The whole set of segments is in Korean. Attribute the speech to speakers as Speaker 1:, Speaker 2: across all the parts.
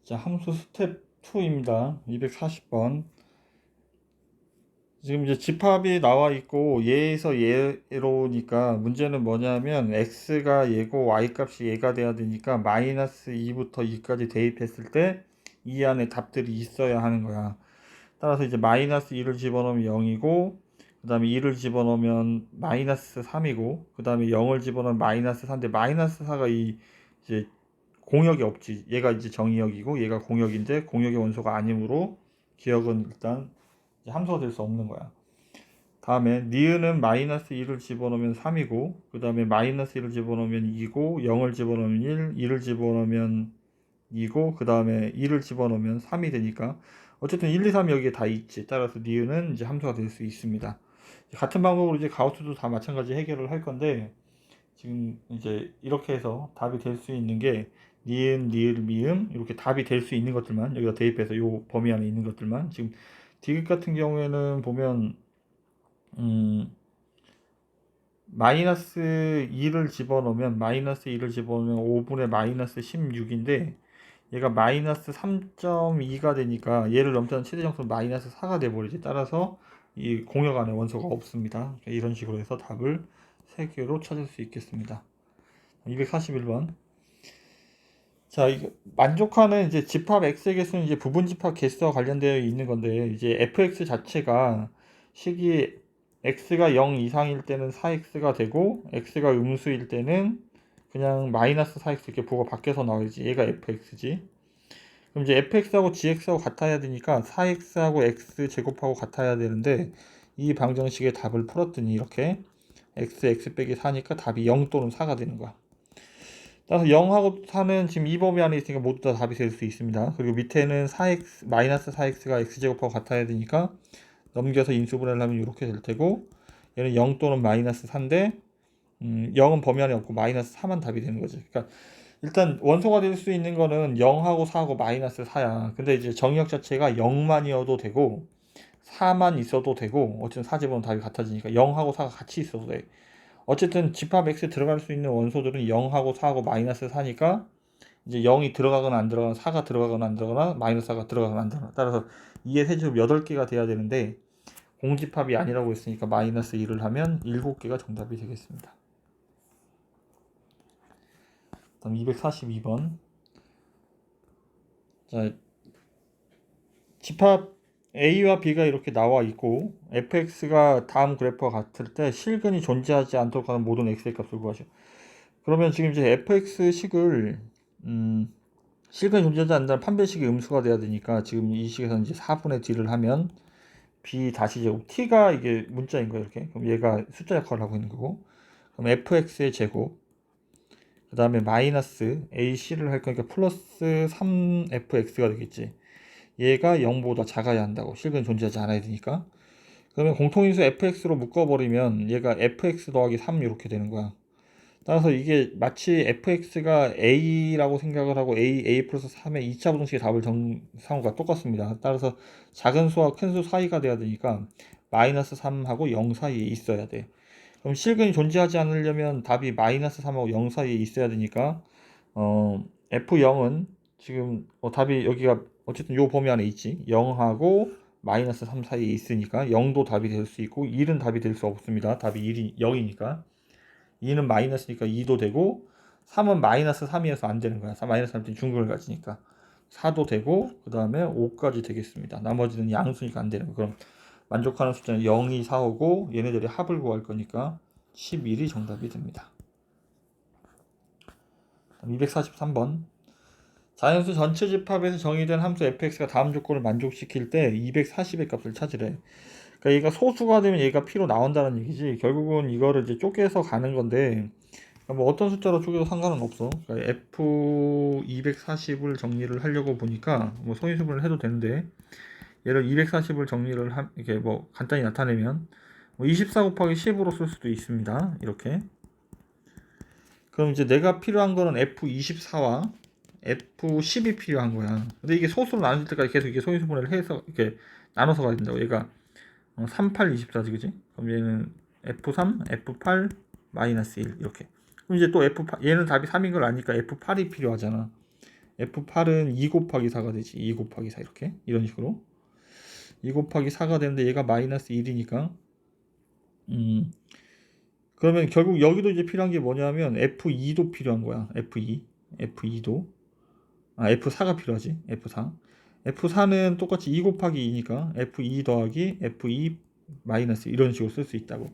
Speaker 1: 자, 함수 스텝 2입니다. 240번. 지금 이제 집합이 나와 있고 얘에서 얘로니까 문제는 뭐냐면 x가 얘고 y 값이 얘가 돼야 되니까 마이너스 2부터 2까지 대입했을 때 이 안에 답들이 있어야 하는 거야. 따라서 이제 마이너스 2를 집어넣으면 0이고, 그 다음에 2를 집어넣으면 마이너스 3이고, 그 다음에 0을 집어넣으면 마이너스 4인데 마이너스 4가 이제 공역이 없지. 얘가 이제 정의역이고 얘가 공역인데 공역의 원소가 아니므로 기억은 일단 이제 함수가 될 수 없는 거야. 다음에 니은은 마이너스 2를 집어넣으면 3이고, 그 다음에 마이너스 1을 집어넣으면 2고, 0을 집어넣으면 1, 2를 집어넣으면 2고, 그 다음에 2를 집어넣으면 3이 되니까 어쨌든 1, 2, 3 여기에 다 있지. 따라서 니은은 이제 함수가 될 수 있습니다. 같은 방법으로 이제 가우스도 다 마찬가지 해결을 할 건데, 지금 이제 이렇게 해서 답이 될 수 있는 게 니은, 니을, 미음 이렇게 답이 될 수 있는 것들만 여기다 대입해서 요 범위 안에 있는 것들만. 지금 디귿 같은 경우에는 보면 마이너스 2를 집어넣으면 마이너스 2를 집어넣으면 5분의 마이너스 16인데 얘가 마이너스 3.2가 되니까 얘를 넘자는 최대정수는 마이너스 4가 돼버리지. 따라서 이 공역 안에 원소가 없습니다. 이런 식으로 해서 답을 3개로 찾을 수 있겠습니다. 241번. 자, 이거 만족하는 이제 집합 x의 개수는 이제 부분 집합 개수와 관련되어 있는 건데, 이제 fx 자체가 식이 x가 0 이상일 때는 4x가 되고 x가 음수일 때는 그냥 마이너스 4x 이렇게 부호가 바뀌어서 나오지. 얘가 fx지. 그럼 이제 fx하고 gx하고 같아야 되니까 4x하고 x 제곱하고 같아야 되는데, 이 방정식의 답을 풀었더니 이렇게 x 빼기 4니까 답이 0 또는 4가 되는 거야. 따라서 0하고 4는 지금 이 범위 안에 있으니까 모두 다 답이 될 수 있습니다. 그리고 밑에는 4x, 마이너스 4x가 x제곱하고 같아야 되니까 넘겨서 인수분해를 하면 이렇게 될 테고, 얘는 0 또는 마이너스 4인데 0은 범위 안에 없고 마이너스 4만 답이 되는 거지. 그러니까 일단 원소가 될 수 있는 거는 0하고 4하고 마이너스 4야. 근데 이제 정의역 자체가 0만이어도 되고 4만 있어도 되고, 어쨌든 4집어넣으면 답이 같아지니까 0하고 4가 같이 있어도 돼. 어쨌든 집합 X에 들어갈 수 있는 원소들은 0하고 4하고 마이너스 4니까 이제 0이 들어가거나 안 들어가거나 4가 들어가거나 안 들어가거나 마이너스 4가 들어가거나 안 들어가거나, 따라서 2의 세제곱 8개가 돼야 되는데 공집합이 아니라고 했으니까 마이너스 1을 하면 7개가 정답이 되겠습니다. 다음 242번. 자, 집합 A와 B가 이렇게 나와 있고 fx가 다음 그래프와 같을 때 실근이 존재하지 않도록 하는 모든 x의 값을 구하죠. 그러면 지금 이제 fx식을 실근이 존재하지 않는다는 판별식이 음수가 돼야 되니까 지금 이 식에서 이제 4분의 d를 하면 b 다시 제곱, t가 이게 문자인 거예요. 이렇게. 그럼 얘가 숫자 역할을 하고 있는 거고, 그럼 fx의 제곱, 그 다음에 마이너스 ac를 할 거니까 플러스 3fx가 되겠지. 얘가 0보다 작아야 한다고. 실근이 존재하지 않아야 되니까. 그러면 공통인수 fx로 묶어버리면 얘가 fx 더하기 3 이렇게 되는 거야. 따라서 이게 마치 fx가 a라고 생각을 하고 a 플러스 3의 2차 부등식의 답을 정상과 똑같습니다. 따라서 작은 수와 큰 수 사이가 돼야 되니까 마이너스 3하고 0 사이에 있어야 돼. 그럼 실근이 존재하지 않으려면 답이 마이너스 3하고 0 사이에 있어야 되니까 f0은 지금 답이 여기가 어쨌든 요 범위 안에 있지. 0하고 마이너스 3 사이에 있으니까 0도 답이 될 수 있고 1은 답이 될 수 없습니다. 답이 1이 0이니까. 2는 마이너스니까 2도 되고, 3은 마이너스 3이어서 안 되는 거야. 마이너스 3은 중근을 가지니까 4도 되고, 그 다음에 5까지 되겠습니다. 나머지는 양수니까 안 되는 거. 그럼 만족하는 숫자는 0, 2, 4, 5고 얘네들이 합을 구할 거니까 11이 정답이 됩니다. 243번. 자연수 전체 집합에서 정의된 함수 fx가 다음 조건을 만족시킬 때 240의 값을 찾으래. 그러니까 얘가 소수가 되면 얘가 P로 나온다는 얘기지. 결국은 이거를 이제 쪼개서 가는 건데, 뭐 어떤 숫자로 쪼개도 상관은 없어. 그러니까 F240을 정리를 하려고 보니까 뭐 소인수분을 해도 되는데, 얘를 240을 정리를 이렇게 뭐 간단히 나타내면 뭐 24 곱하기 10으로 쓸 수도 있습니다. 이렇게. 그럼 이제 내가 필요한 거는 F24와 F10이 필요한 거야. 근데 이게 소수로 나눌 때까지 계속 이게 소인수분해를 해서 이렇게 나눠서 가야 된다고. 얘가 38, 24지, 그지? 그럼 얘는 F3, F8, 마이너스 1 이렇게. 그럼 이제 또 F8, 얘는 답이 3인 걸 아니까 F8이 필요하잖아. F8은 2 곱하기 4가 되지. 2 곱하기 4 이렇게 이런 식으로 2 곱하기 4가 되는데 얘가 마이너스 1이니까 그러면 결국 여기도 이제 필요한 게 뭐냐면 F2도 필요한 거야. F2도 F4가 필요하지. F4는 똑같이 2 곱하기 2니까 F2 더하기 F2 마이너스 이런 식으로 쓸 수 있다고.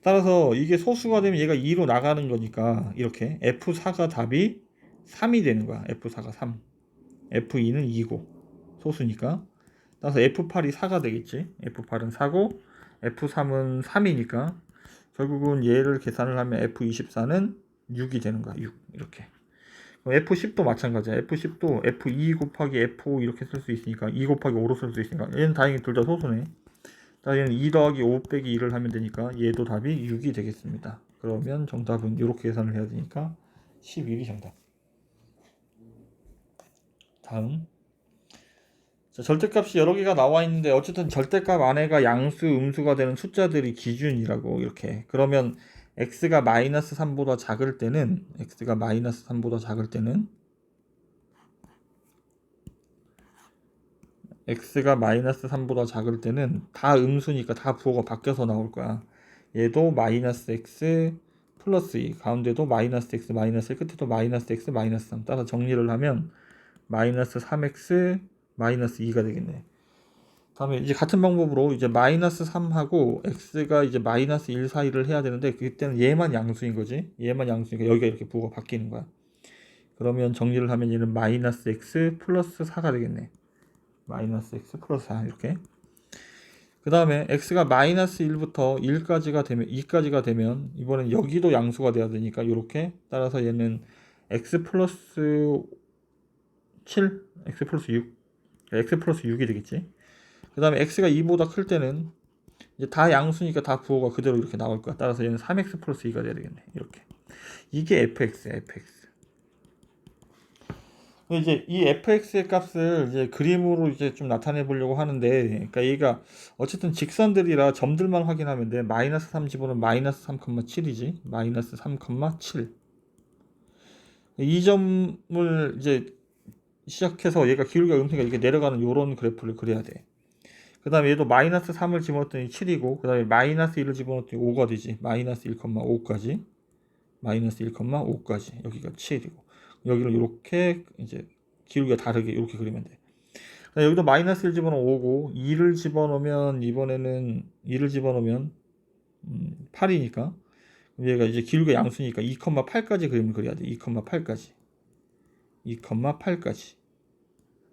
Speaker 1: 따라서 이게 소수가 되면 얘가 2로 나가는 거니까 이렇게 F4가 답이 3이 되는 거야. F4가 3, F2는 2고 소수니까. 따라서 F8이 4가 되겠지. F8은 4고 F3은 3이니까 결국은 얘를 계산을 하면 F24는 6이 되는 거야. 6 이렇게. F10도 마찬가지야. F10도 F2 곱하기 F5 이렇게 쓸 수 있으니까 2 곱하기 5로 쓸 수 있으니까 얘는 다행히 둘 다 소수네. 얘는 2 더하기 5 빼기 2를 하면 되니까 얘도 답이 6이 되겠습니다. 그러면 정답은 이렇게 계산을 해야 되니까 11이 정답. 다음. 자, 절대값이 여러 개가 나와 있는데 어쨌든 절대값 안에가 양수, 음수가 되는 숫자들이 기준이라고 이렇게. 그러면 x가 마이너스 3보다 작을 때는 다 음수니까 다 부호가 바뀌어서 나올 거야. 얘도 마이너스 x 플러스 2, 가운데도 마이너스 x 마이너스 1, 끝에도 마이너스 x 마이너스 3. 따라서 정리를 하면 마이너스 3x 마이너스 2가 되겠네. 다음에 이제 같은 방법으로 이제 마이너스 3하고 x가 이제 마이너스 1 사이를 해야 되는데 그때는 얘만 양수인 거지. 얘만 양수니까 여기가 이렇게 부호가 바뀌는 거야. 그러면 정리를 하면 얘는 마이너스 x 플러스 4가 되겠네. 마이너스 x 플러스 4 이렇게. 그 다음에 x가 마이너스 1부터 1까지가 되면 2까지가 되면 이번엔 여기도 양수가 돼야 되니까 이렇게. 따라서 얘는 x 플러스 7, x 플러스 6, x 플러스 6이 되겠지. 그 다음에 x가 2보다 클 때는 이제 다 양수니까 다 부호가 그대로 이렇게 나올 거야. 따라서 얘는 3x 플러스 2가 돼야 되겠네. 이렇게. 이게 fx야, fx. 이제 이 fx의 값을 이제 그림으로 이제 좀 나타내 보려고 하는데, 그러니까 얘가 어쨌든 직선들이라 점들만 확인하면 돼. 마이너스 3 집어넣으면 마이너스 3,7이지. 마이너스 3,7. 이 점을 이제 시작해서 얘가 기울기가 음수가 이렇게 내려가는 요런 그래프를 그려야 돼. 그 다음에 얘도 마이너스 3을 집어넣었더니 7이고 그 다음에 마이너스 1을 집어넣었더니 5가 되지. 마이너스 1,5까지 마이너스 1,5까지 여기가 7이고 여기를 이렇게 이제 기울기가 다르게 이렇게 그리면 돼. 여기도 마이너스 1 집어넣으면 5고 2를 집어넣으면 이번에는 2를 집어넣으면 8이니까 얘가 이제 기울기가 양수니까 2,8까지 그림을 그려야 돼. 2,8까지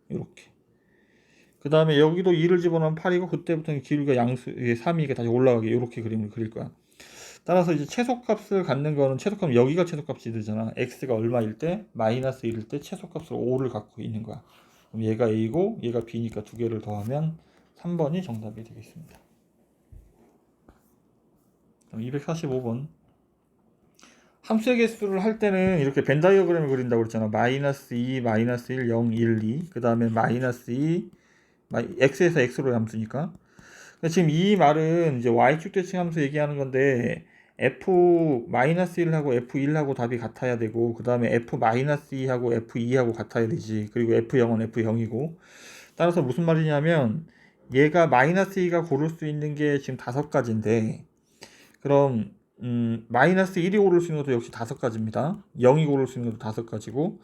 Speaker 1: 이렇게. 그 다음에 여기도 2를 집어넣으면 8이고 그때부터는 기울기가 양수 3이니까 다시 올라가게 이렇게 그림을 그릴 거야. 따라서 이제 최소값을 갖는 거는 최소값은 여기가 최소값이 되잖아. x가 얼마일 때 마이너스 1일 때 최소값으로 5를 갖고 있는 거야. 그럼 얘가 a고 얘가 b니까 두 개를 더하면 3번이 정답이 되겠습니다. 그럼 245번. 함수의 개수를 할 때는 이렇게 벤 다이어그램을 그린다고 그랬잖아. 마이너스 2, 마이너스 1, 0, 1, 2. 그 다음에 마이너스 2, x에서 x로 함수니까. 지금 이 말은 이제 y축 대칭 함수 얘기하는 건데 f-1하고 f1하고 답이 같아야 되고 그 다음에 f-2하고 f2하고 같아야 되지. 그리고 f0은 f0이고. 따라서 무슨 말이냐면 얘가 마이너스 2가 고를 수 있는 게 지금 5가지인데 그럼 마이너스 1이 고를 수 있는 것도 역시 5가지입니다. 0이 고를 수 있는 것도 5가지고.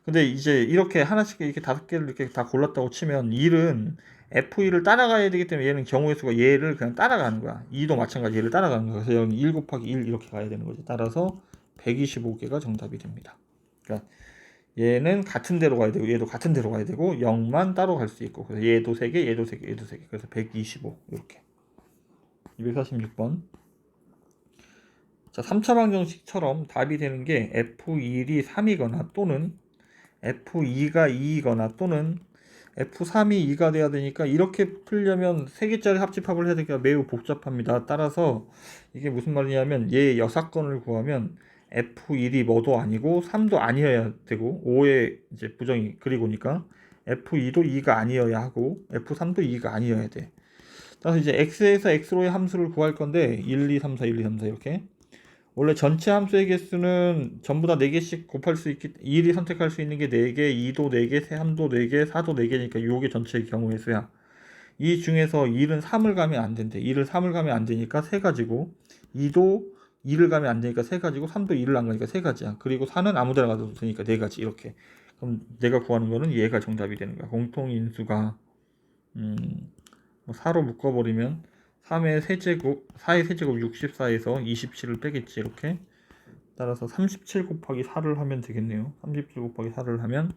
Speaker 1: 근데 이제 이렇게 하나씩 이렇게 5개를 이렇게 다 골랐다고 치면 1은 F1을 따라가야 되기 때문에 얘는 경우의 수가 얘를 그냥 따라가는 거야. 2도 마찬가지 얘를 따라가는 거야. 그래서 여기 1 곱하기 1 이렇게 가야 되는 거지. 따라서 125개가 정답이 됩니다. 그러니까 얘는 같은 데로 가야 되고 얘도 같은 데로 가야 되고 0만 따로 갈 수 있고 그래서 얘도 3개, 얘도 3개, 얘도 3개. 그래서 125 이렇게. 246번. 자, 3차 방정식처럼 답이 되는 게 F1이 3이거나 또는 F2가 2이거나 또는 F3이 2가 돼야 되니까 이렇게 풀려면 3개짜리 합집합을 해야 되니까 매우 복잡합니다. 따라서 이게 무슨 말이냐면 얘 여사건을 구하면 F1이 뭐도 아니고 3도 아니어야 되고 5의 이제 부정이 그리고니까 F2도 2가 아니어야 하고 F3도 2가 아니어야 돼. 따라서 이제 x에서 x로의 함수를 구할 건데 1, 2, 3, 4, 1, 2, 3, 4 이렇게 원래 전체 함수의 개수는 전부 다 4개씩 곱할 수 있기 1이 선택할 수 있는 게 4개, 2도 4개, 3도 4개, 4도 4개니까 요게 전체의 경우의 수야. 이 중에서 1은 3을 가면 안 된대. 1을 3을 가면 안 되니까 3가지고 2도 2를 가면 안 되니까 3가지고 3도 2를 안 가니까 3가지야. 그리고 4는 아무 데나 가도 되니까 4가지 이렇게. 그럼 내가 구하는 거는 얘가 정답이 되는 거야. 공통인수가 4로 묶어버리면 3의 세제곱 4의 세제곱 64에서 27을 빼겠지 이렇게. 따라서 37 곱하기 4를 하면 되겠네요. 37 곱하기 4를 하면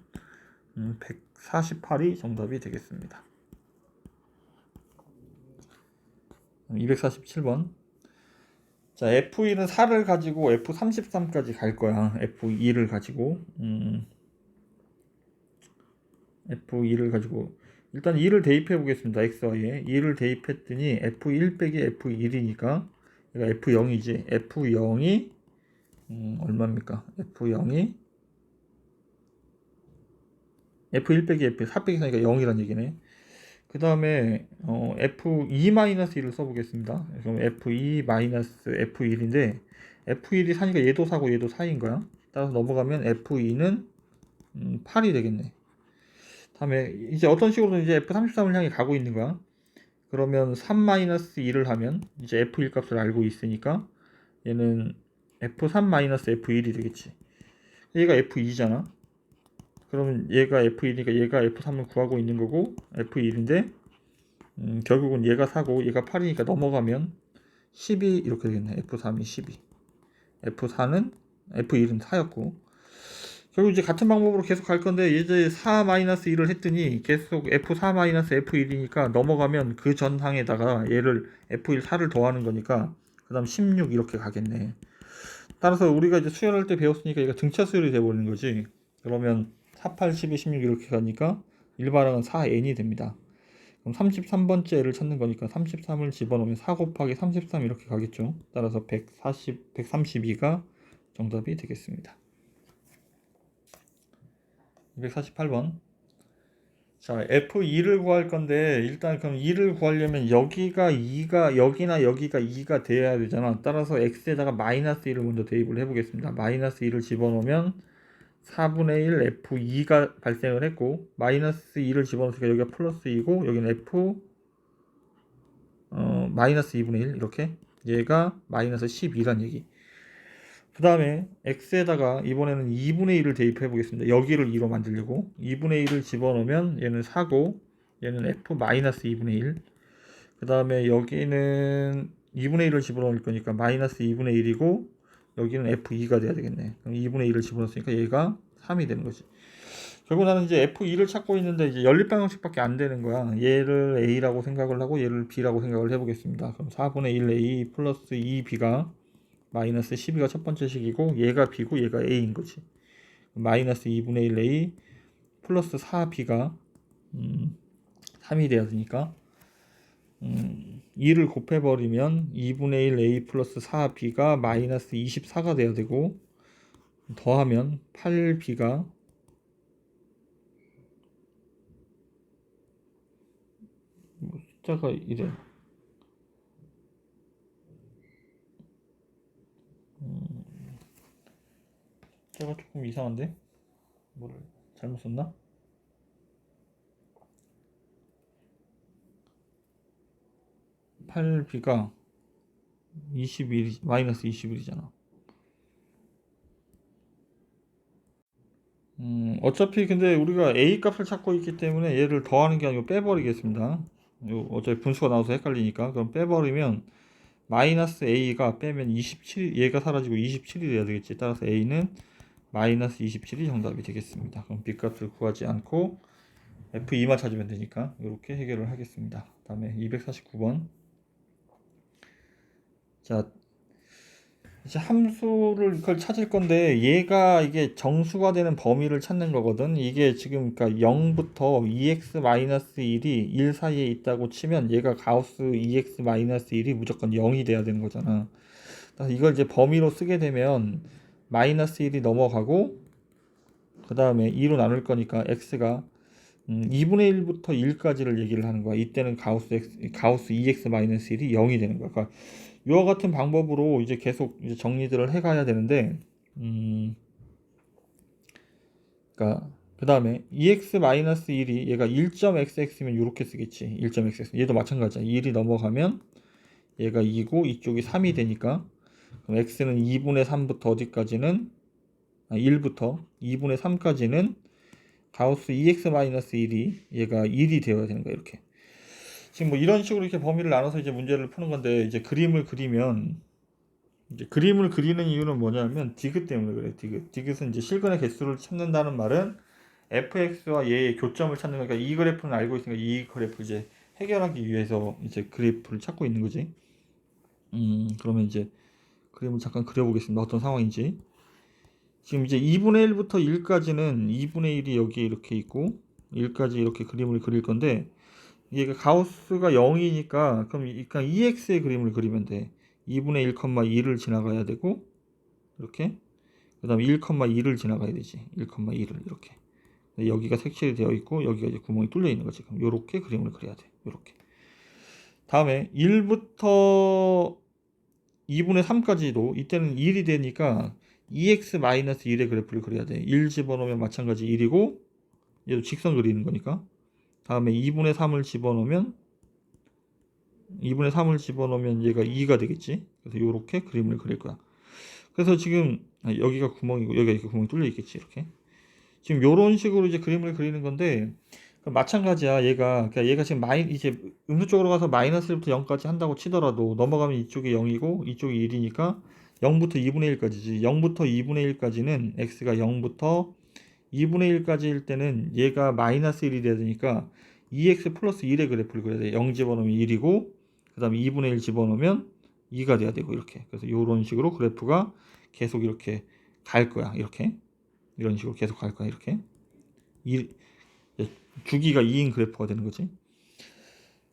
Speaker 1: 148이 정답이 되겠습니다. 247번. 자, F1은 4를 가지고 F33까지 갈 거야. F2를 가지고. F2를 가지고. 일단 2를 대입해 보겠습니다. XY에. 2를 대입했더니 F1 빼기 F1이니까 얘가 F0이지. F0이 얼마입니까? F0이 F1 빼기 F 4 빼기 4니까 0이란 얘기네. 그 다음에 F2-1을 써보겠습니다. 그럼 F2-F1인데 F1이 4니까 얘도 4고 얘도 4인 거야. 따라서 넘어가면 F2는 8이 되겠네. 다음에 이제 어떤 식으로든 이제 F33을 향해 가고 있는 거야. 그러면 3-1을 하면 이제 F1 값을 알고 있으니까 얘는 F3-F1이 되겠지. 얘가 F2잖아. 그러면 얘가 F1이니까 얘가 F3을 구하고 있는 거고 F1인데 결국은 얘가 4고 얘가 8이니까 넘어가면 12 이렇게 되겠네. F3이 12. F4는 F1은 4였고 결국 이제 같은 방법으로 계속 갈 건데 이제 4-1을 했더니 계속 F4-F1이니까 넘어가면 그 전 항에다가 얘를 F1 4를 더하는 거니까 그 다음 16 이렇게 가겠네. 따라서 우리가 이제 수열할 때 배웠으니까 얘가 등차 수열이 돼버리는 거지. 그러면 4, 8, 12, 16 이렇게 가니까 일반항은 4n이 됩니다. 그럼 33번째를 찾는 거니까 33을 집어넣으면 4 곱하기 33 이렇게 가겠죠. 따라서 132가 정답이 되겠습니다. 248번. 자, F2를 구할 건데 일단 그럼 2를 구하려면 여기가 2가 여기나 여기가 2가 돼야 되잖아. 따라서 x에다가 마이너스 1을 먼저 대입을 해보겠습니다. 마이너스 1을 집어넣으면 4분의 1 F2가 발생을 했고 마이너스 2를 집어넣으니까 여기가 플러스 2고 여기는 F 마이너스 2분의 1 이렇게 얘가 마이너스 12란 얘기. 그 다음에 x에다가 이번에는 2분의 1을 대입해 보겠습니다. 여기를 2로 만들려고 2분의 1을 집어넣으면 얘는 4고 얘는 f 마이너스 2분의 1. 그 다음에 여기는 2분의 1을 집어넣을 거니까 마이너스 2분의 1이고 여기는 f2가 돼야 되겠네. 그럼 2분의 1을 집어넣으니까 얘가 3이 되는 거지. 결국 나는 이제 f2를 찾고 있는데 이제 연립방정식밖에 안 되는 거야. 얘를 a라고 생각을 하고 얘를 b라고 생각을 해보겠습니다. 그럼 4분의 1a 플러스 2b가 마이너스 12가 첫 번째 식이고 얘가 b고 얘가 a인 거지. 마이너스 2분의 1a 플러스 4b가 3이 돼야 되니까 2를 곱해버리면 2분의 1a 플러스 4b가 마이너스 24가 돼야 되고 더하면 8b가 숫자가 이래. 숫자가 조금 이상한데? 뭐를 잘못 썼나? 8b가 21 마이너스 21이잖아. 어차피 근데 우리가 a 값을 찾고 있기 때문에 얘를 더하는 게 아니고 빼버리겠습니다. 어차피 분수가 나와서 헷갈리니까 그럼 빼버리면 마이너스 a가 빼면 27 얘가 사라지고 27이 돼야 되겠지. 따라서 a는 마이너스 27이 정답이 되겠습니다. 그럼 b 값을 구하지 않고 f2만 찾으면 되니까 이렇게 해결을 하겠습니다. 다음에 249번. 자, 이제 함수를 이걸 찾을 건데 얘가 이게 정수가 되는 범위를 찾는 거거든. 이게 지금 그러니까 0부터 2x-1이 1 사이에 있다고 치면 얘가 가우스 2x-1이 무조건 0이 돼야 되는 거잖아. 그래서 이걸 이제 범위로 쓰게 되면 마이너스 1이 넘어가고 그 다음에 2로 나눌 거니까 x가 2분의 1부터 1까지를 얘기를 하는 거야. 이때는 가우스 2x-1이 0이 되는 거야. 그러니까 이와 같은 방법으로 이제 계속 이제 정리들을 해가야 되는데, 그러니까 그 다음에 EX-1이 얘가 1.xx면 이렇게 쓰겠지. 1.xx. 얘도 마찬가지야. 1이 넘어가면 얘가 2고 이쪽이 3이 되니까, 그럼 x는 2분의 3부터 어디까지는 1부터 2분의 3까지는 가우스 EX-1이 얘가 1이 되어야 되는 거야. 이렇게. 지금 뭐 이런 식으로 이렇게 범위를 나눠서 이제 문제를 푸는 건데, 이제 그림을 그리면, 이제 그림을 그리는 이유는 뭐냐면 디귿 때문에 그래. 디귿은 이제 실근의 개수를 찾는다는 말은 fx와 얘의 교점을 찾는 거니까, 이 그래프는 알고 있으니까 이 그래프 이제 해결하기 위해서 이제 그래프를 찾고 있는 거지. 그러면 이제 그림을 잠깐 그려보겠습니다. 어떤 상황인지. 지금 이제 2분의 1부터 1까지는 2분의 1이 여기에 이렇게 있고 1까지 이렇게 그림을 그릴 건데, 이게 가우스가 0이니까 그럼 그러니까 EX의 그림을 그리면 돼. 2분의 1,2를 지나가야 되고 이렇게, 그 다음에 1,2를 지나가야 되지. 1,2를 이렇게. 여기가 색칠이 되어 있고 여기가 이제 구멍이 뚫려 있는 거지. 그럼 이렇게 그림을 그려야 돼. 이렇게. 다음에 1부터 2분의 3까지도 이때는 1이 되니까 EX-1의 그래프를 그려야 돼. 1 집어넣으면 마찬가지 1이고 얘도 직선 그리는 거니까. 다음에 2분의 3을 집어넣으면 얘가 2가 되겠지. 그래서 이렇게 그림을 그릴 거야. 그래서 지금 여기가 구멍이고 여기가 이렇게 구멍이 뚫려 있겠지. 이렇게. 지금 이런 식으로 이제 그림을 그리는 건데, 마찬가지야. 그러니까 얘가 지금 이제 음수 쪽으로 가서 마이너스 1부터 0까지 한다고 치더라도 넘어가면 이쪽이 0이고 이쪽이 1이니까 0부터 2분의 1까지지. 0부터 2분의 1까지는 x가 0부터 2분의 1까지일 때는 얘가 마이너스 1이 돼야 되니까 2x 플러스 1의 그래프를 그려야 돼. 0 집어넣으면 1이고 그 다음에 2분의 1 집어넣으면 2가 돼야 되고 이렇게. 그래서 이런 식으로 그래프가 계속 이렇게 갈 거야. 이렇게. 이런 식으로 계속 갈 거야. 이렇게. 주기가 2인 그래프가 되는 거지.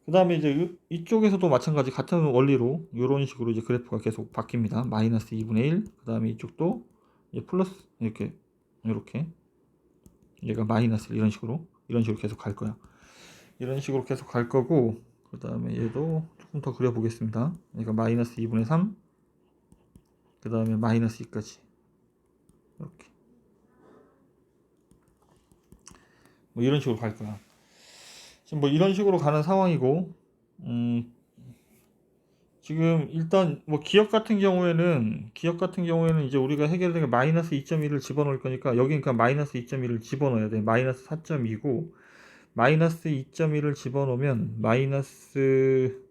Speaker 1: 그 다음에 이제 이쪽에서도 마찬가지 같은 원리로 이런 식으로 이제 그래프가 계속 바뀝니다. 마이너스 2분의 1. 그 다음에 이쪽도 이제 플러스 이렇게 얘가 마이너스 이런 식으로 계속 갈 거야. 이런 식으로 계속 갈 거고, 그 다음에 얘도 조금 더 그려보겠습니다. 얘가 마이너스 2분의 3. 그 다음에 마이너스 2까지 이렇게 뭐 이런 식으로 갈 거야. 지금 뭐 이런 식으로 가는 상황이고, 지금 일단 뭐 기억 같은 경우에는 이제 우리가 해결되게 마이너스 2.1을 집어넣을 거니까 여기 그러니까 마이너스 2.1을 집어넣어야 돼. 마이너스 4.2고 마이너스 2.1을 집어넣으면 마이너스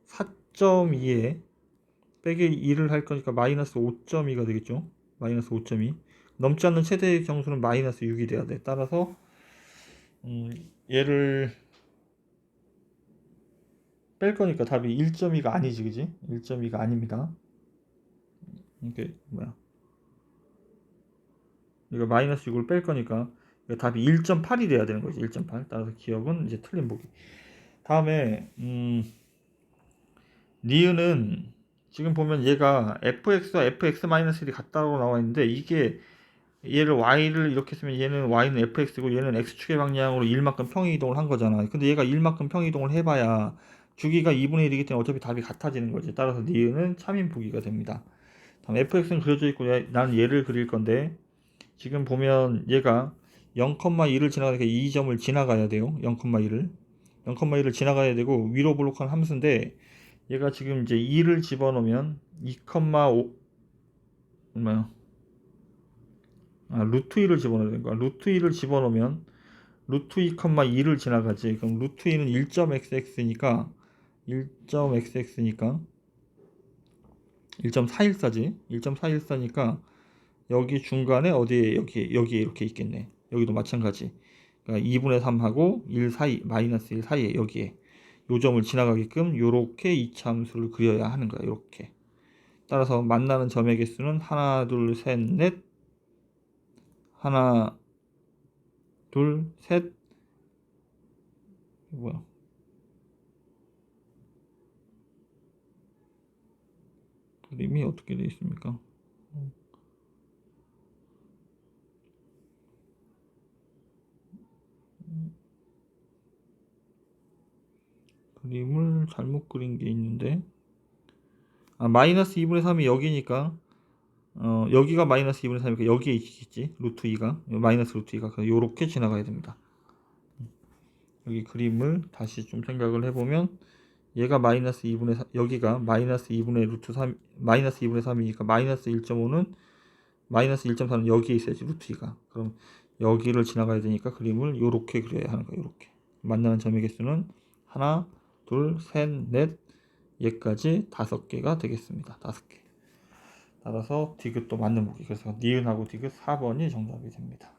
Speaker 1: 4.2에 빼기 2를 할 거니까 마이너스 5.2가 되겠죠. 마이너스 5.2. 넘지 않는 최대 정수는 마이너스 6이 돼야 돼. 따라서 얘를 뺄 거니까 답이 1.2가 아니지, 그지? 1.2가 아닙니다. 이게 뭐야? 이거 마이너스 6을 뺄 거니까 이거 답이 1.8이 돼야 되는 거지. 1.8. 따라서 기억은 이제 틀린 보기. 다음에 니은은 지금 보면 얘가 fx와 fx-1이 같다고 나와 있는데, 이게 얘를 y를 이렇게 쓰면 얘는 y는 fx고 얘는 x축의 방향으로 1만큼 평이동을 한 거잖아. 근데 얘가 1만큼 평이동을 해봐야 주기가 2분의 1이기 때문에 어차피 답이 같아지는 거지. 따라서 니은은 참인 보기가 됩니다. 다음 fx는 그려져 있고 나는 얘를 그릴 건데, 지금 보면 얘가 0,2를 지나가니까 이 점을 지나가야 돼요. 0,2를 지나가야 되고 위로 블록한 함수인데, 얘가 지금 이제 2를 집어넣으면 2,5 얼마야? 루트 2를 집어넣어야 되는 거야. 루트 2를 집어넣으면 루트 2,2를 지나가지. 그럼 루트 2는 1.xx니까 1.414지. 1.414니까 여기 중간에 어디에 여기에 이렇게 있겠네. 여기도 마찬가지. 그러니까 2분의 3하고 1 사이, 마이너스 1 사이에 여기에 요 점을 지나가게끔 요렇게 이차함수를 그려야 하는 거야. 이렇게. 따라서 만나는 점의 개수는 하나, 둘, 셋, 넷, 하나, 둘, 셋, 뭐야? 그림이 어떻게 되어 있습니까? 그림을 잘못 그린 게 있는데, 마이너스 2분의 3이 여기니까 여기가 마이너스 2분의 3이니까 여기에 있겠지. 루트 2가 마이너스 루트 2가 요렇게 지나가야 됩니다. 여기 그림을 다시 좀 생각을 해보면 얘가 마이너스 2분의 3, 여기가 마이너스 2분의 루트 3, 마이너스 2분의 3이니까 마이너스 1.5는 마이너스 1.4는 여기에 있어야지 루트 2가. 그럼 여기를 지나가야 되니까 그림을 요렇게 그려야 하는 거예요. 요렇게. 만나는 점의 개수는 하나, 둘, 셋, 넷, 얘까지 5개가 되겠습니다. 5개. 따라서 디귿도 맞는 보기. 그래서 니은하고 디귿 4번이 정답이 됩니다.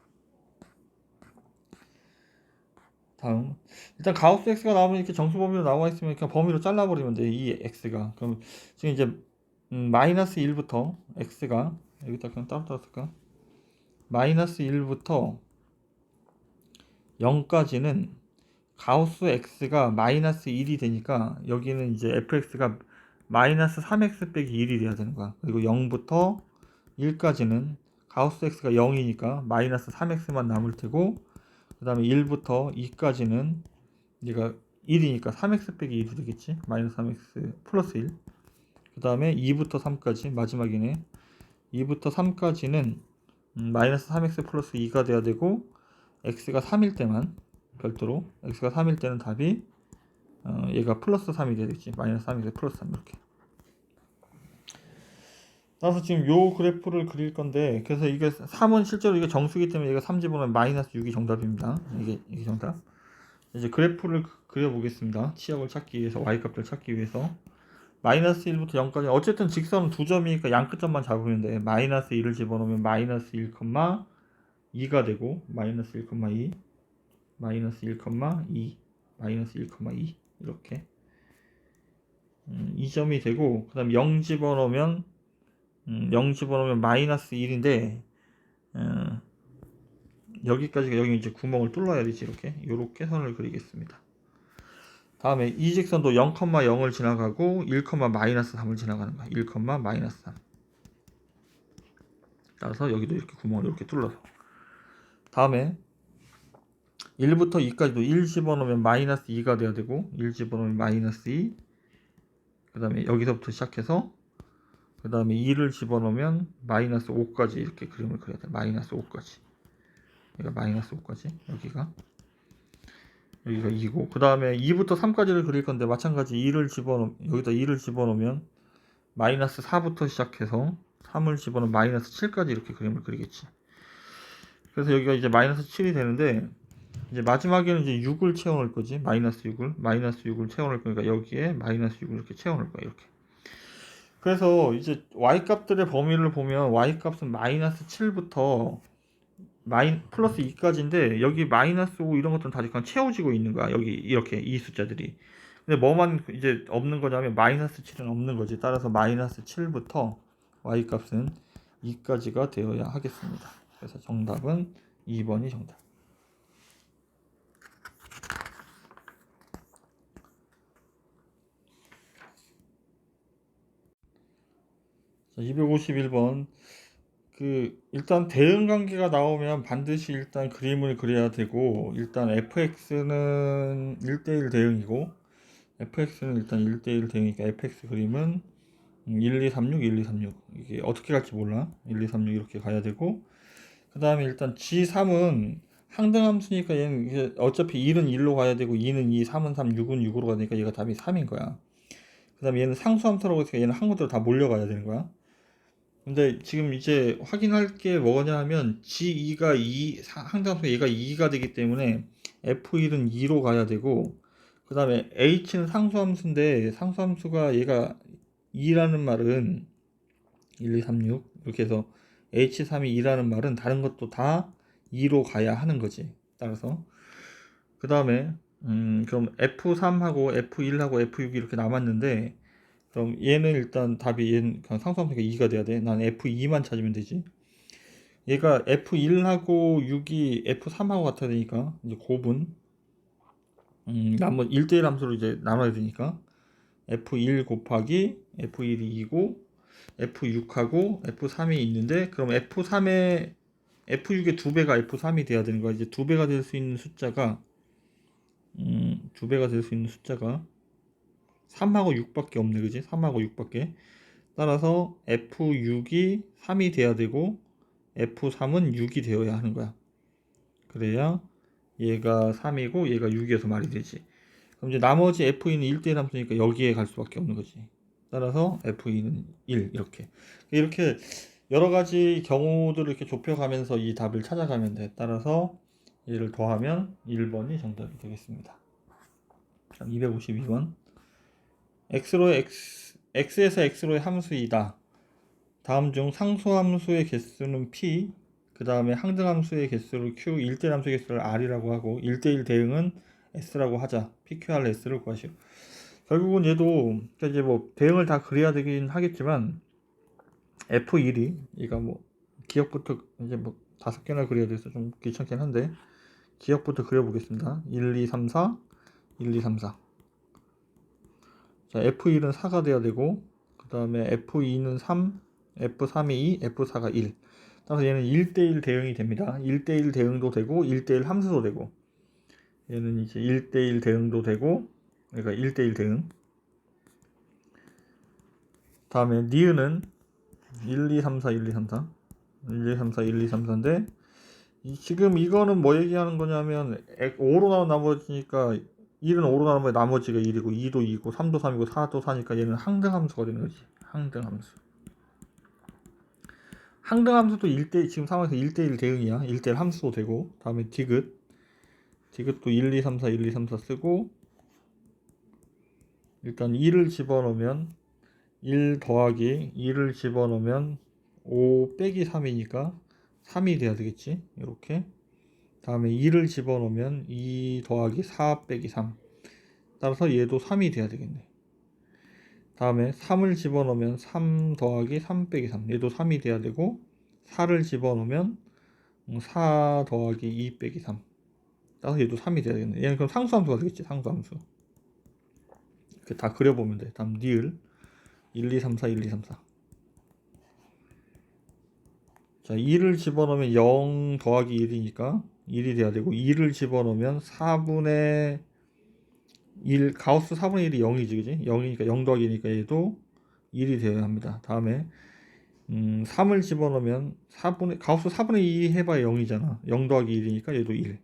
Speaker 1: 다음, 일단 가우스 x가 나오면 이렇게 정수 범위로 나와 있으면 그냥 범위로 잘라버리면 돼. 이 x가. 그럼 지금 이제 마이너스 1부터 x가 여기다 그냥 따로 쓸까? 마이너스 1부터 0까지는 가우스 x가 마이너스 1이 되니까 여기는 이제 fx가 마이너스 3x 빼기 1이 돼야 되는 거야. 그리고 0부터 1까지는 가우스 x가 0이니까 마이너스 3x만 남을 테고, 그 다음에 1부터 2까지는 얘가 1이니까 3x 빼기 1이 되겠지. 마이너스 3x 플러스 1. 그 다음에 2부터 3까지 마지막이네. 2부터 3까지는 마이너스 3x 플러스 2가 돼야 되고, x가 3일 때만 별도로 x가 3일 때는 답이 얘가 플러스 3이 되겠지. 마이너스 3에서 플러스 3 이렇게. 따라서 지금 요 그래프를 그릴 건데, 그래서 이게 3은 실제로 이게 정수기 때문에 얘가 3 집어넣으면 마이너스 6이 정답입니다. 이게 정답. 이제 그래프를 그려보겠습니다. 치역을 찾기 위해서, y값을 찾기 위해서. 마이너스 1부터 0까지 어쨌든 직선은 두 점이니까 양 끝점만 잡으면 돼. 마이너스 1을 집어넣으면 마이너스 1,2가 되고, 마이너스 1,2, 마이너스 1,2, 마이너스 1,2 이렇게 2점이 되고, 그 다음 0 집어넣으면 0 집어넣으면 마이너스 1인데 여기까지가, 여기 이제 구멍을 뚫어야 되지. 이렇게 선을 그리겠습니다. 다음에 이 직선도 0,0을 지나가고 1, 마이너스 3을 지나가는 거야. 1, 마이너스 3. 따라서 여기도 이렇게 구멍을 이렇게 뚫러서. 다음에 1부터 2까지도 1 집어넣으면 마이너스 2가 돼야 되고, 1 집어넣으면 마이너스 2. 그 다음에 여기서부터 시작해서 그 다음에 2를 집어넣으면 마이너스 5까지 이렇게 그림을 그려야 돼. 마이너스 5까지. 여기가 마이너스 5까지. 여기가 2고, 그 다음에 2부터 3까지를 그릴 건데 마찬가지 2를 여기다 2를 집어넣으면 마이너스 4부터 시작해서 3을 집어넣으면 마이너스 7까지 이렇게 그림을 그리겠지. 그래서 여기가 이제 마이너스 7이 되는데, 이제 마지막에는 이제 6을 채워넣을 거지. 마이너스 6을 채워넣을 거니까 여기에 마이너스 6을 이렇게 채워넣을 거야. 이렇게. 그래서 이제 y값들의 범위를 보면 y값은 마이너스 7부터 플러스 2까지인데, 여기 마이너스 5 이런 것들은 다 그냥 채워지고 있는 거야. 여기 이렇게 이 숫자들이. 근데 뭐만 이제 없는 거냐면 마이너스 7은 없는 거지. 따라서 마이너스 7부터 y값은 2까지가 되어야 하겠습니다. 그래서 정답은 2번이 정답. 자, 251번. 일단 대응 관계가 나오면 반드시 일단 그림을 그려야 되고, 일단 fx는 1대1 대응이고, fx는 일단 1대1 대응이니까 fx 그림은 1, 2, 3, 6, 1, 2, 3, 6. 이게 어떻게 갈지 몰라. 1, 2, 3, 6 이렇게 가야 되고, 그 다음에 일단 g3은 항등함수니까 얘는 이제 어차피 1은 1로 가야 되고, 2는 2, 3은 3, 6은 6으로 가니까 얘가 답이 3인 거야. 그 다음에 얘는 상수함수라고 했으니까 얘는 항구대로 다 몰려가야 되는 거야. 근데 지금 이제 확인할 게 뭐냐 하면 G2가 2, 항상수 얘가 2가 되기 때문에 F1은 2로 가야 되고, 그 다음에 H는 상수함수인데 상수함수가 얘가 2라는 말은 1, 2, 3, 6 이렇게 해서 H3이 2라는 말은 다른 것도 다 2로 가야 하는 거지. 따라서 그 다음에 그럼 F3하고 F1하고 F6이 이렇게 남았는데, 그럼 얘는 일단 답이 얘는 그냥 상수함수가 2가 돼야 돼. 난 F2만 찾으면 되지. 얘가 F1하고 6이 F3하고 같아야 되니까 이제 곱은 나머지 1대1 함수로 이제 나눠야 되니까 F1 곱하기 F1이 2고, F6하고 F3이 있는데, 그럼 F3의 F6의 2배가 F3이 돼야 되는 거야. 이제 2배가 될 수 있는 숫자가 2배가 될 수 있는 숫자가 3하고 6밖에 없네. 그지? 3하고 6밖에. 따라서 F6이 3이 돼야 되고 F3은 6이 되어야 하는 거야. 그래야 얘가 3이고 얘가 6이어서 말이 되지. 그럼 이제 나머지 F2는 1대1 함수니까 여기에 갈 수밖에 없는 거지. 따라서 F2는 1 이렇게 여러 가지 경우들을 이렇게 좁혀가면서 이 답을 찾아가면 돼. 따라서 얘를 더하면 1번이 정답이 되겠습니다. 252번. x에서 x로의 함수이다. 다음 중 상수함수의 개수는 p, 그 다음에 항등함수의 개수를 q, 1대1 함수의 개수를 r이라고 하고 1대1 대응은 s라고 하자. pqrs를 구하시오. 결국은 얘도 이제 뭐 대응을 다 그려야 되긴 하겠지만 f1이 얘가 뭐 기억부터 이제 뭐 5개나 그려야 돼서 좀 귀찮긴 한데 기억부터 그려보겠습니다. 1, 2, 3, 4 1, 2, 3, 4. 자, F1은 4가 돼야 되고, 그 다음에 F2는 3, F3이 2, F4가 1. 따라서 얘는 1대1 대응이 됩니다. 1대1 대응도 되고, 1대1 함수도 되고, 얘는 이제 1대1 대응도 되고, 그러니까 1대1 대응. 다음에 니은은 1, 2, 3, 4, 1, 2, 3, 4. 1, 2, 3, 4, 1, 2, 3, 4인데, 지금 이거는 뭐 얘기하는 거냐면, 5로 나머지니까, 1은 5로 나누면 나머지가 1이고 2도 2고 3도 3이고 4도 4니까 얘는 항등함수가 되는 거지. 항등함수. 항등함수도 1대 지금 상황에서 1대1 대응이야. 1대1 함수도 되고. 다음에 디귿도 1, 2, 3, 4, 1, 2, 3, 4 쓰고 일단 2를 집어넣으면 1 더하기 2를 집어넣으면 5 빼기 3이니까 3이 돼야 되겠지. 이렇게. 다음에 2를 집어넣으면 2 더하기 4 빼기 3. 따라서 얘도 3이 돼야 되겠네. 다음에 3을 집어넣으면 3 더하기 3 빼기 3. 얘도 3이 돼야 되고 4를 집어넣으면 4 더하기 2 빼기 3. 따라서 얘도 3이 돼야 되겠네. 얘는 그럼 상수함수가 되겠지. 상수함수. 이렇게 다 그려보면 돼. 다음 니을 1, 2, 3, 4, 1, 2, 3, 4. 자, 2를 집어넣으면 0 더하기 1이니까 1이 돼야 되고 2를 집어넣으면 4분의 1, 가우스 4분의 1이 0이지, 그지? 0이니까 0 더하기 2니까 얘도 1이 되어야 합니다. 다음에 3을 집어넣으면 가우스 4분의 2 해봐야 0이잖아. 0 더하기 1이니까 얘도 1.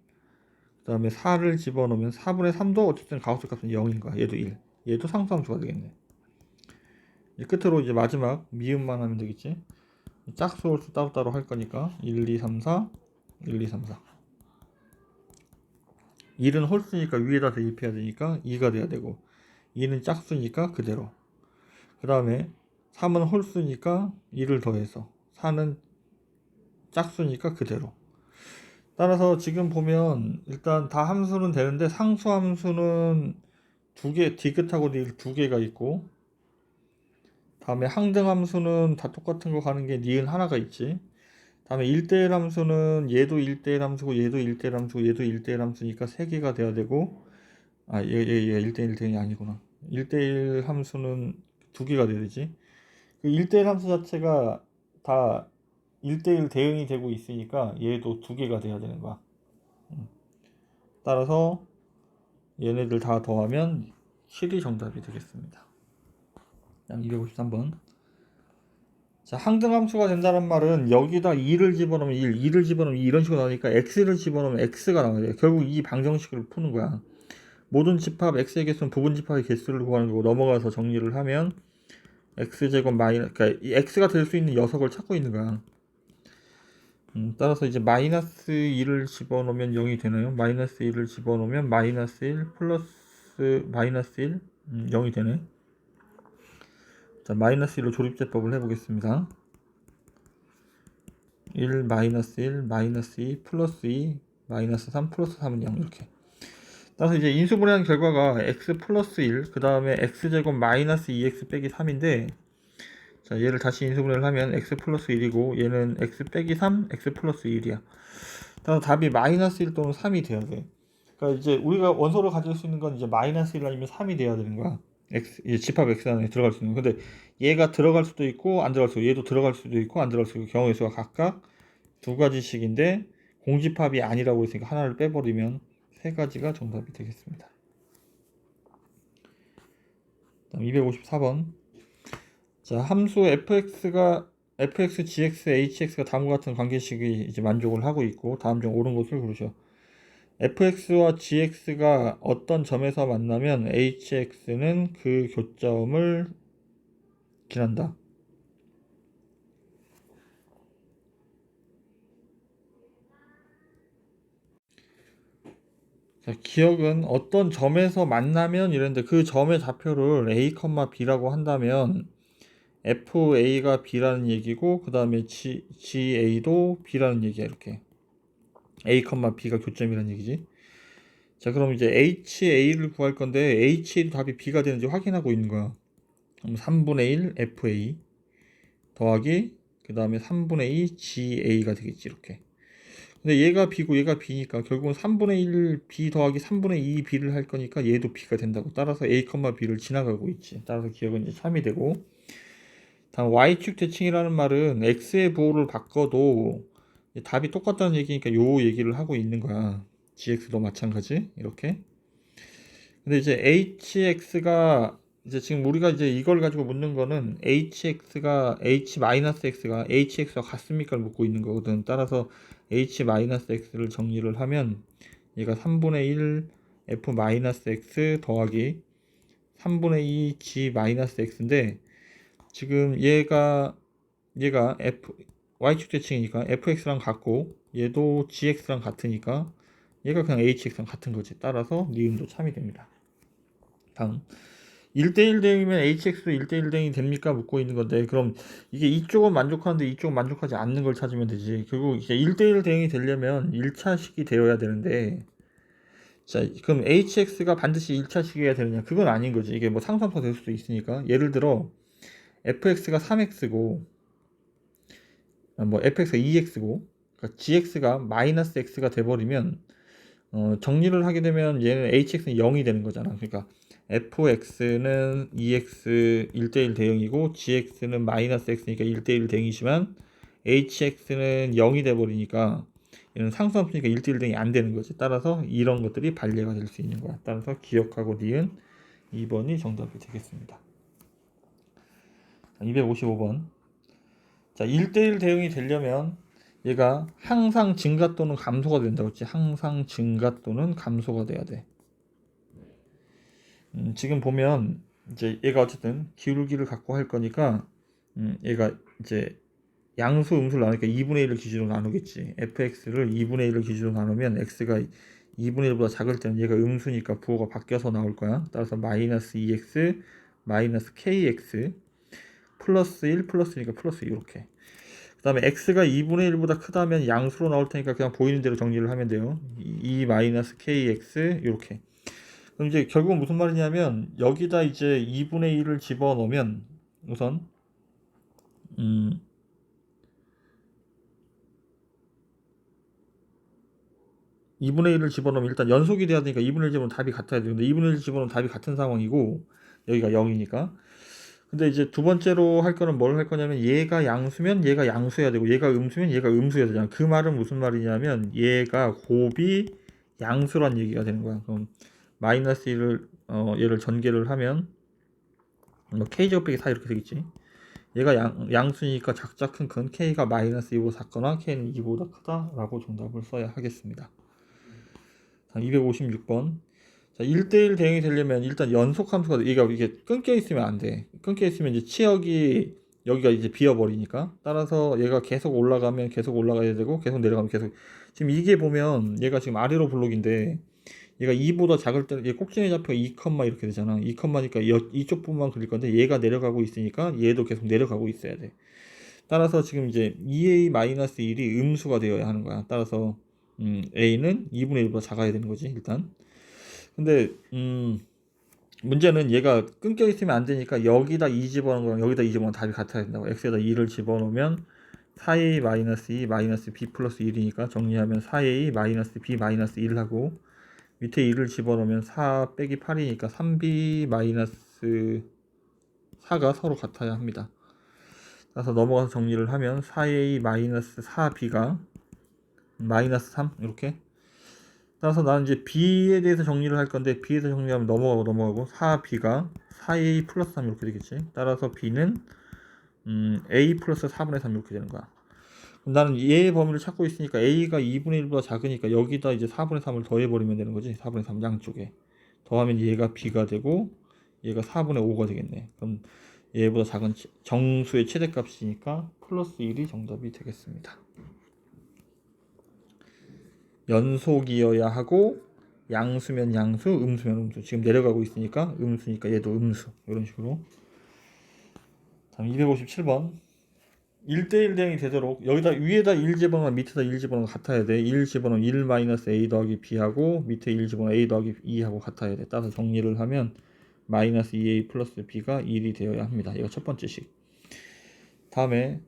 Speaker 1: 그 다음에 4를 집어넣으면 4분의 3도 어쨌든 가우스 값은 0인 거야. 얘도 1. 얘도 상수함수가 되겠네. 끝으로 이제 마지막 미음만 하면 되겠지. 짝수 홀수 따로따로 할 거니까 1, 2, 3, 4 1, 2, 3, 4 1은 홀수니까 위에다 대입해야 되니까 2가 돼야 되고 2는 짝수니까 그대로. 그 다음에 3은 홀수니까 2를 더해서 4는 짝수니까 그대로. 따라서 지금 보면 일단 다 함수는 되는데 상수함수는 디귿하고 니을 2개가 있고 다음에 항등함수는 다 똑같은 거 가는 게 니은 하나가 있지. 다음에 1대1 함수는 얘도 1대1 함수고 얘도 1대1 함수고 얘도 1대1 함수니까 3개가 돼야 되고 얘 1대1 대응이 아니구나. 1대1 함수는 2개가 돼야 되지. 그 1대1 함수 자체가 다 1대1 대응이 되고 있으니까 얘도 2개가 돼야 되는 거야. 따라서 얘네들 다 더하면 7이 정답이 되겠습니다. 253번. 자, 항등함수가 된다는 말은 여기다 2를 집어넣으면 1, 2를 집어넣으면 2 이런 식으로 나오니까 x를 집어넣으면 x가 나와요. 결국 이 방정식을 푸는 거야. 모든 집합 x의 개수는 부분 집합의 개수를 구하는 거고 넘어가서 정리를 하면 x제곱 그러니까 이 x가 될 수 있는 녀석을 찾고 있는 거야. 따라서 이제 마이너스 1을 집어넣으면 0이 되나요? 마이너스 1을 집어넣으면 마이너스 1 플러스 마이너스 1 0이 되네. 자, 마이너스 1로 조립제법을 해보겠습니다. 1 마이너스 1 마이너스 2 플러스 2 마이너스 3 플러스 3은 0 이렇게. 따라서 이제 인수분해한 결과가 x 플러스 1 그 다음에 x제곱 마이너스 2x 빼기 3인데 자, 얘를 다시 인수분해를 하면 x 플러스 1이고 얘는 x 빼기 3 x 플러스 1이야. 따라서 답이 마이너스 1 또는 3이 돼야 돼. 그러니까 이제 우리가 원소를 가질 수 있는 건 이제 마이너스 1 아니면 3이 돼야 되는 거야. 이제 집합 x 안에 들어갈 수 있는 거. 근데 얘가 들어갈 수도 있고 안 들어갈 수도 있고 얘도 들어갈 수도 있고 안 들어갈 수도 있고 경우의 수가 각각 두 가지씩인데 공집합이 아니라고 했으니까 하나를 빼버리면 세 가지가 정답이 되겠습니다. 다음 254번. 자, 함수 fx, gx, hx가 다음과 같은 관계식이 이제 만족을 하고 있고, 다음 중 옳은 것을 고르셔. fx와 gx가 어떤 점에서 만나면 hx는 그 교점을 지난다. 자, 기억은 어떤 점에서 만나면 이랬는데 그 점의 좌표를 a, b라고 한다면 fa가 b라는 얘기고 그 다음에 ga도 b라는 얘기야. 이렇게 a, b가 교점이라는 얘기지. 자, 그럼 이제 ha를 구할 건데 ha도 답이 b가 되는지 확인하고 있는 거야. 그럼 3분의 1 fa 더하기 그 다음에 3분의 2 ga가 되겠지. 이렇게. 근데 얘가 b고 얘가 b니까 결국은 3분의 1 b 더하기 3분의 2 b를 할 거니까 얘도 b가 된다고. 따라서 a, b를 지나가고 있지. 따라서 기억은 이제 참이 되고. 다음 y축 대칭이라는 말은 x의 부호를 바꿔도 답이 똑같다는 얘기니까 요 얘기를 하고 있는 거야. gx도 마찬가지. 이렇게. 근데 이제 hx가 이제 지금 우리가 이제 이걸 가지고 묻는 거는 hx가 hx와 같습니까? 묻고 있는 거거든. 따라서 h-x를 정리를 하면 얘가 3분의 1 f-x 더하기 3분의 2 g-x인데 지금 얘가 y축 대칭이니까 fx랑 같고 얘도 gx랑 같으니까 얘가 그냥 hx랑 같은 거지. 따라서 니은도 참이 됩니다. 다음 1대1 대응이면 hx도 1대1 대응이 됩니까? 묻고 있는 건데 그럼 이게 이쪽은 만족하는데 이쪽은 만족하지 않는 걸 찾으면 되지. 결국 이제 1대1 대응이 되려면 1차식이 되어야 되는데 자 그럼 hx가 반드시 1차식이어야 되느냐? 그건 아닌 거지. 이게 뭐 상수함수가 될 수도 있으니까 예를 들어 fx가 3x고 뭐 fx가 2x고 그러니까 gx가 마이너스 x가 돼버리면 정리를 하게 되면 얘는 hx는 0이 되는 거잖아. 그러니까 fx는 2x 1대1 대응이고 gx는 마이너스 x니까 1대1 대응이지만 hx는 0이 돼버리니까 얘는 상수함수니까 1대1 대응이 안 되는 거지. 따라서 이런 것들이 반례가 될 수 있는 거야. 따라서 기억하고 니은 2번이 정답이 되겠습니다. 255번. 자, 1대1 대응이 되려면 얘가 항상 증가 또는 감소가 된다고 했지. 항상 증가 또는 감소가 돼야 돼. 지금 보면 이제 얘가 어쨌든 기울기를 갖고 할 거니까 얘가 이제 양수 음수를 나누니까 2분의 1을 기준으로 나누겠지. fx를 2분의 1을 기준으로 나누면 x가 2분의 1보다 작을 때는 얘가 음수니까 부호가 바뀌어서 나올 거야. 따라서 마이너스 2x 마이너스 kx 플러스 1 플러스니까 플러스 이렇게. 그 다음에 x가 2분의 1보다 크다면 양수로 나올 테니까 그냥 보이는 대로 정리를 하면 돼요. 2 마이너스 kx 이렇게. 그럼 이제 결국은 무슨 말이냐면 여기다 이제 2분의 1을 집어넣으면 우선 2분의 1을 집어넣으면 일단 연속이 돼야 되니까 2분의 1 집어넣으면 답이 같아야 되는데 2분의 1 집어넣으면 답이 같은 상황이고 여기가 0이니까. 근데 이제 두 번째로 할 거는 뭘 할 거냐면 얘가 양수면 얘가 양수해야 되고 얘가 음수면 얘가 음수해야 되잖아. 그 말은 무슨 말이냐면 얘가 곱이 양수란 얘기가 되는 거야. 그럼 마이너스 1을 얘를 전개를 하면 뭐 k제곱 빼기 4 이렇게 되겠지. 얘가 양수니까 작자 큰 k가 마이너스 2보다 작거나 k는 2보다 크다라고 정답을 써야 하겠습니다. 256번. 자, 1대1 대응이 되려면 일단 연속함수가 이게 끊겨 있으면 안 돼. 끊겨 있으면 이제 치역이 여기가 이제 비어버리니까. 따라서 얘가 계속 올라가면 계속 올라가야 되고 계속 내려가면 계속. 지금 이게 보면 얘가 지금 아래로 블록인데 얘가 2보다 작을 때는 얘 꼭지의 좌표가 2, 이렇게 되잖아. 2,니까 이쪽 부분만 그릴 건데 얘가 내려가고 있으니까 얘도 계속 내려가고 있어야 돼. 따라서 지금 이제 2a-1이 음수가 되어야 하는 거야. 따라서 a는 2분의 1보다 작아야 되는 거지 일단. 근데 문제는 얘가 끊겨 있으면 안 되니까 여기다 2 집어넣은 거랑 여기다 2 집어넣으면 답이 같아야 된다고. x에다 2를 집어넣으면 4a 마이너스 2 마이너스 b 플러스 1이니까 정리하면 4a 마이너스 b 마이너스 1 하고 밑에 2를 집어넣으면 4 빼기 8이니까 3b 마이너스 4가 서로 같아야 합니다. 그래서 넘어가서 정리를 하면 4a 마이너스 4b가 마이너스 3 이렇게. 따라서 나는 이제 b에 대해서 정리를 할 건데 b에 대해서 정리하면 넘어가고 4b가 4a 플러스 3 이렇게 되겠지. 따라서 b는 a 플러스 4분의 3 이렇게 되는 거야. 그럼 나는 얘의 범위를 찾고 있으니까 a가 2분의 1보다 작으니까 여기다 이제 4분의 3을 더해버리면 되는 거지. 4분의 3 양쪽에 더하면 얘가 b가 되고 얘가 4분의 5가 되겠네. 그럼 얘보다 작은 정수의 최대값이니까 플러스 1이 정답이 되겠습니다. 연속이어야 하고 양수면 양수, 음수면 음수. 지금 내려가고 있으니까 음수니까 얘도 음수. 이런 식으로. 다음 257번. 1대1 대응이 되도록 여기다 위에다 1 집어넣으면 밑에다 1 집어넣으면 같아야 돼. 1 집어넣으면 1 마이너스 a 더하기 b하고 밑에 1 집어넣으면 a 더하기 2하고 같아야 돼. 따라서 정리를 하면 마이너스 2a 플러스 b가 1이 되어야 합니다. 이거 첫 번째 식. 다음에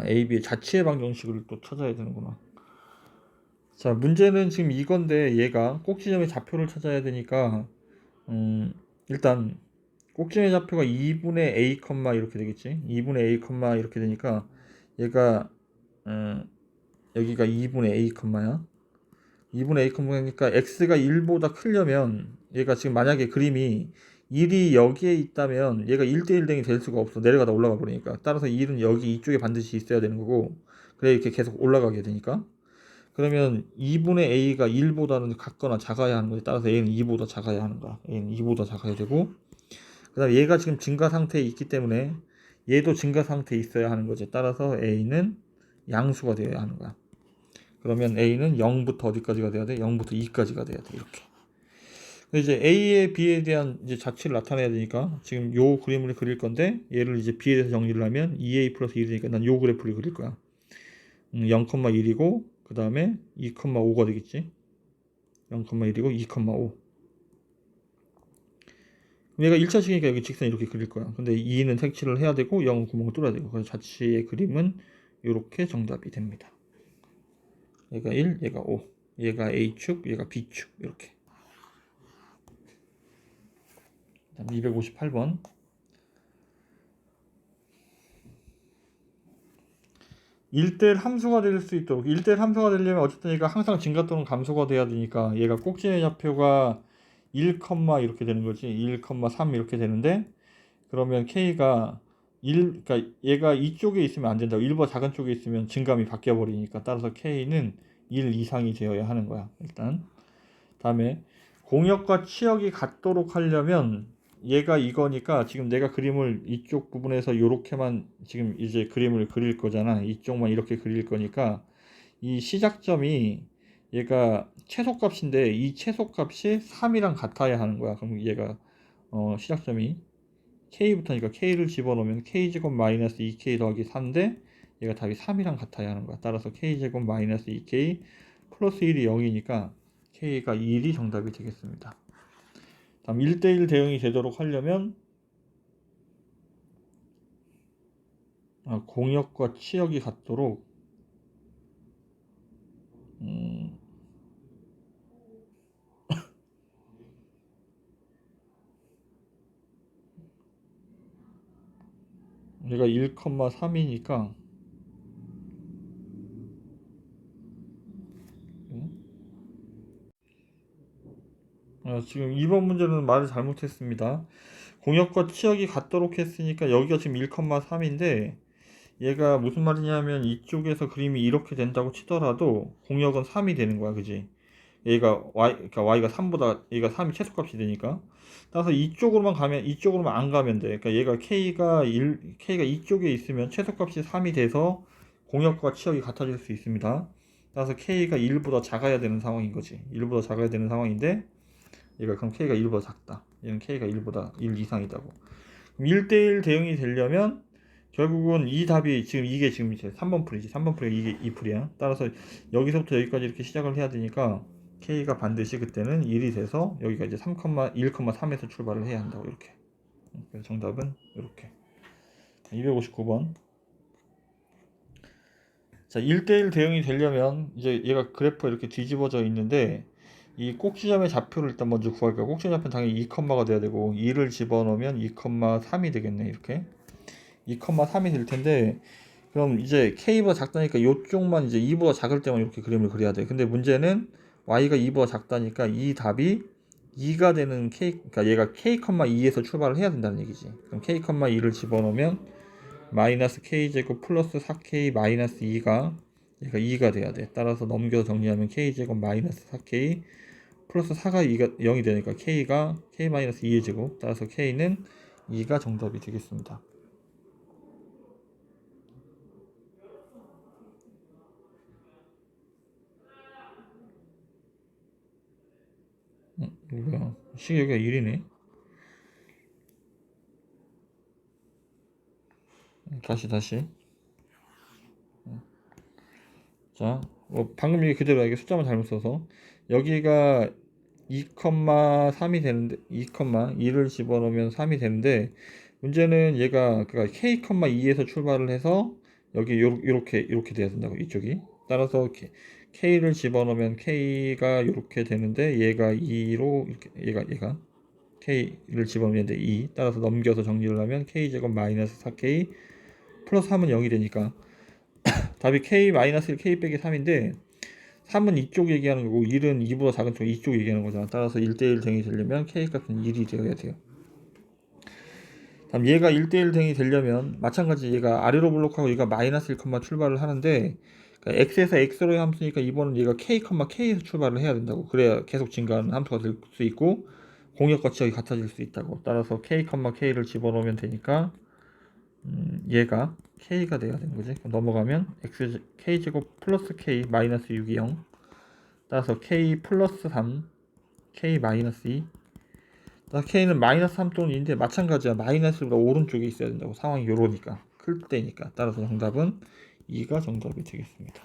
Speaker 1: a, b의 자취의 방정식을 또 찾아야 되는구나. 자, 문제는 지금 이건데 얘가 꼭지점의 좌표를 찾아야 되니까 일단 꼭지점의 좌표가 2분의 a, 이렇게 되겠지. 2분의 a, 이렇게 되니까 얘가 여기가 2분의 a, 2분의 a니까 x가 1보다 크려면 얘가 지금 만약에 그림이 1이 여기에 있다면 얘가 1대1 대응이 될 수가 없어. 내려가다 올라가 버리니까. 따라서 1은 여기 이쪽에 반드시 있어야 되는 거고 그래 이렇게 계속 올라가게 되니까 그러면 2분의 a가 1보다는 같거나 작아야 하는 거지. 따라서 a는 2보다 작아야 하는 거야. a는 2보다 작아야 되고 그 다음에 얘가 지금 증가 상태에 있기 때문에 얘도 증가 상태에 있어야 하는 거지. 따라서 a는 양수가 되어야 하는 거야. 그러면 a는 0부터 어디까지가 돼야 돼? 0부터 2까지가 돼야 돼. 이렇게. 이제 a에 b에 대한 이제 자취를 나타내야 되니까 지금 요 그림을 그릴 건데 얘를 이제 b에 대해서 정리를 하면 2a 플러스 1이 되니까 난 요 그래프를 그릴 거야. 0,1이고 그 다음에 2,5가 되겠지. 0,1이고 2,5. 얘가 1차식이니까 여기 직선 이렇게 그릴 거야. 근데 2는 색칠을 해야 되고 0은 구멍을 뚫어야 되고 그래서 자취의 그림은 이렇게 정답이 됩니다. 얘가 1, 얘가 5, 얘가 A축, 얘가 B축 이렇게. 다음 258번. 1대1 함수가 될 수 있도록 1대1 함수가 되려면 어쨌든 얘가 항상 증가 또는 감소가 돼야 되니까 얘가 꼭지의 좌표가 1, 이렇게 되는 거지. 1,3 이렇게 되는데 그러면 K가 1, 그러니까 얘가 이쪽에 있으면 안 된다고. 1보다 작은 쪽에 있으면 증감이 바뀌어 버리니까 따라서 K는 1 이상이 되어야 하는 거야. 일단 다음에 공역과 치역이 같도록 하려면 얘가 이거니까 지금 내가 그림을 이쪽 부분에서 이렇게만 지금 이제 그림을 그릴 거잖아. 이쪽만 이렇게 그릴 거니까 이 시작점이 얘가 최소값인데 이 최소값이 3이랑 같아야 하는 거야. 그럼 얘가 시작점이 K부터니까 K를 집어넣으면 K제곱 마이너스 2K 더하기 4인데 얘가 답이 3이랑 같아야 하는 거야. 따라서 K제곱 마이너스 2K 플러스 1이 0이니까 K가 1이 정답이 되겠습니다. 다음 1대1 대응이 되도록 하려면 공역과 치역이 같도록 얘가 1,3이니까 지금 2번 문제는 말을 잘못했습니다. 공역과 치역이 같도록 했으니까 여기가 지금 1,3인데 얘가 무슨 말이냐면 이쪽에서 그림이 이렇게 된다고 치더라도 공역은 3이 되는 거야. 그지? 얘가 그러니까 y가 3보다 얘가 3이 최소값이 되니까 따라서 이쪽으로만 가면 이쪽으로만 안 가면 돼. 그러니까 얘가 k가 이쪽에 있으면 최소값이 3이 돼서 공역과 치역이 같아질 수 있습니다. 따라서 k가 1보다 작아야 되는 상황인 거지. 1보다 작아야 되는 상황인데 얘가 그럼 k가 1보다 작다. 얘는 k가 1보다 1 이상이다고. 그럼 1대1 대응이 되려면 결국은 이 답이 지금 이게 지금 이제 3번 풀이지. 3번 풀이가 이게 이 풀이야. 따라서 여기서부터 여기까지 이렇게 시작을 해야 되니까 K가 반드시 그때는 1이 돼서 여기가 이제 1,3에서 출발을 해야 한다고 이렇게. 그래서 정답은 이렇게. 259번. 자, 1대1 대응이 되려면 이제 얘가 그래프가 이렇게 뒤집어져 있는데 이 꼭지점의 좌표를 일단 먼저 구할게요. 꼭지점 좌표는 당연히 2,가 돼야 되고 2를 집어넣으면 2,3이 되겠네. 이렇게. 2,3이 될 텐데 그럼 이제 K보다 작다니까 이쪽만 이제 2보다 작을 때만 이렇게 그림을 그려야 돼. 근데 문제는 Y가 2보다 작다니까 이 답이 2가 되는 k, 그러니까 얘가 k,2에서 출발을 해야 된다는 얘기지. 그럼 k,2를 집어넣으면 마이너스 k제곱 플러스 4k 마이너스 2가 얘가 2가 돼야 돼. 따라서 넘겨서 정리하면 k제곱 마이너스 4k 플러스 4가 0이 되니까 k가 k 마이너스 2의 제곱. 따라서 k는 2가 정답이 되겠습니다. 뭐야? 식 여기가 1이네. 다시. 자, 방금 이게 그대로 이게 숫자만 잘못 써서 여기가 2,3이 되는데 2,2를 집어넣으면 3이 되는데 문제는 얘가 그러니까 k,2에서 출발을 해서 여기 이렇게 돼야 된다고 이쪽이. 따라서 k를 집어넣으면 k가 이렇게 되는데 얘가 2로 이렇게 얘가 k를 집어넣으면 2. 따라서 넘겨서 정리를 하면 k제곱 마이너스 4k 플러스 3은 0이 되니까 답이 k 마이너스 1 k 빼기 3인데 3은 이쪽 얘기하는 거고 1은 2보다 작은 쪽 이쪽 얘기하는 거잖아. 따라서 1대1 댕이 되려면 k 값은 1이 되어야 돼요. 다음 얘가 1대1 댕이 되려면 마찬가지 얘가 아래로 블록하고 얘가 마이너스 1, 출발을 하는데 그러니까 x에서 x로의 함수니까 이번은 얘가 k, k에서 출발을 해야 된다고. 그래야 계속 증가하는 함수가 될 수 있고 공역 거치역이 같아질 수 있다고. 따라서 k, k를 집어넣으면 되니까 얘가 k가 돼야 되는 거지. 넘어가면 k제곱 플러스 k 마이너스 6이 0. 따라서 k 플러스 3 k 마이너스 2. 따라서 k는 마이너스 3 또는 2인데 마찬가지야. 마이너스가 오른쪽에 있어야 된다고. 상황이 요러니까 클 때니까. 따라서 정답은 2가 정답이 되겠습니다.